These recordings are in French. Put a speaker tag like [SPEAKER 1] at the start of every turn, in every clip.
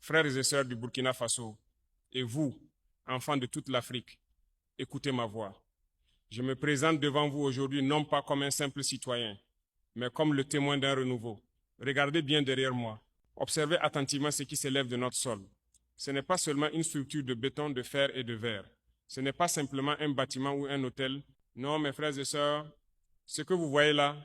[SPEAKER 1] Frères et sœurs du Burkina Faso, et vous, enfants de toute l'Afrique, écoutez ma voix. Je me présente devant vous aujourd'hui non pas comme un simple citoyen, mais comme le témoin d'un renouveau. Regardez bien derrière moi. Observez attentivement ce qui s'élève de notre sol. Ce n'est pas seulement une structure de béton, de fer et de verre. Ce n'est pas simplement un bâtiment ou un hôtel. Non, mes frères et sœurs, ce que vous voyez là,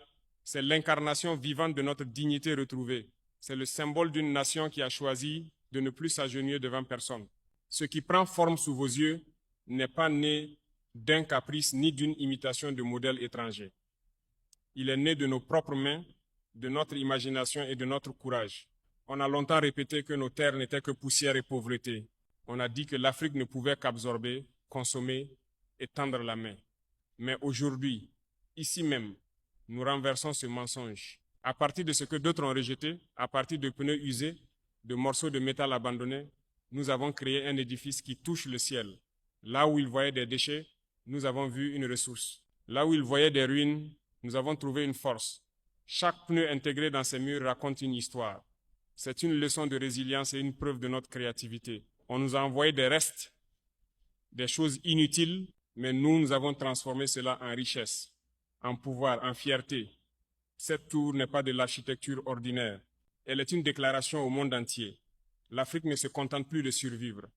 [SPEAKER 1] c'est l'incarnation vivante de notre dignité retrouvée. C'est le symbole d'une nation qui a choisi de ne plus s'agenouiller devant personne. Ce qui prend forme sous vos yeux n'est pas né d'un caprice ni d'une imitation de modèles étrangers. Il est né de nos propres mains, de notre imagination et de notre courage. On a longtemps répété que nos terres n'étaient que poussière et pauvreté. On a dit que l'Afrique ne pouvait qu'absorber, consommer et tendre la main. Mais aujourd'hui, ici même, nous renversons ce mensonge. À partir de ce que d'autres ont rejeté, à partir de pneus usés, de morceaux de métal abandonnés, nous avons créé un édifice qui touche le ciel. Là où ils voyaient des déchets, nous avons vu une ressource. Là où ils voyaient des ruines, nous avons trouvé une force. Chaque pneu intégré dans ces murs raconte une histoire. C'est une leçon de résilience et une preuve de notre créativité. On nous a envoyé des restes, des choses inutiles, mais nous avons transformé cela en richesse, en pouvoir, en fierté. Cette tour n'est pas de l'architecture ordinaire. Elle est une déclaration au monde entier. L'Afrique ne se contente plus de survivre.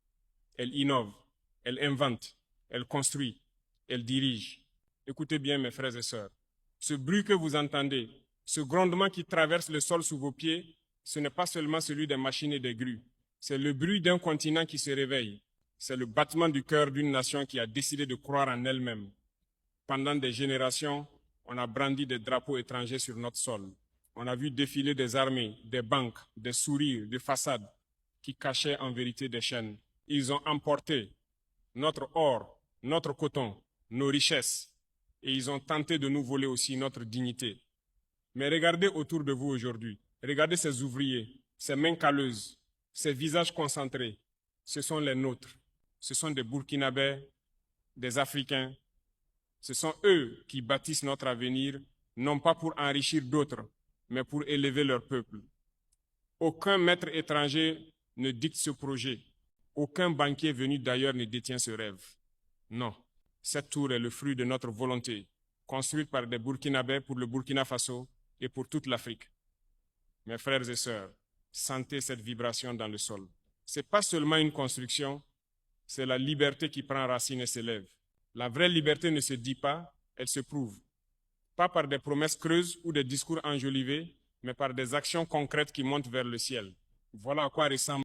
[SPEAKER 1] Elle innove, elle invente, elle construit, elle dirige. Écoutez bien, mes frères et sœurs. Ce bruit que vous entendez, ce grondement qui traverse le sol sous vos pieds, ce n'est pas seulement celui des machines et des grues. C'est le bruit d'un continent qui se réveille. C'est le battement du cœur d'une nation qui a décidé de croire en elle-même. Pendant des générations, on a brandi des drapeaux étrangers sur notre sol. On a vu défiler des armées, des banques, des sourires, des façades qui cachaient en vérité des chaînes. Ils ont emporté notre or, notre coton, nos richesses, et ils ont tenté de nous voler aussi notre dignité. Mais regardez autour de vous aujourd'hui. Regardez ces ouvriers, ces mains calleuses, ces visages concentrés. Ce sont les nôtres. Ce sont des Burkinabés, des Africains. Ce sont eux qui bâtissent notre avenir, non pas pour enrichir d'autres, mais pour élever leur peuple. Aucun maître étranger ne dicte ce projet. Aucun banquier venu d'ailleurs ne détient ce rêve. Non, cette tour est le fruit de notre volonté, construite par des Burkinabés pour le Burkina Faso et pour toute l'Afrique. Mes frères et sœurs, sentez cette vibration dans le sol. Ce n'est pas seulement une construction, c'est la liberté qui prend racine et s'élève. La vraie liberté ne se dit pas, elle se prouve. Pas par des promesses creuses ou des discours enjolivés, mais par des actions concrètes qui montent vers le ciel. Voilà à quoi ressemble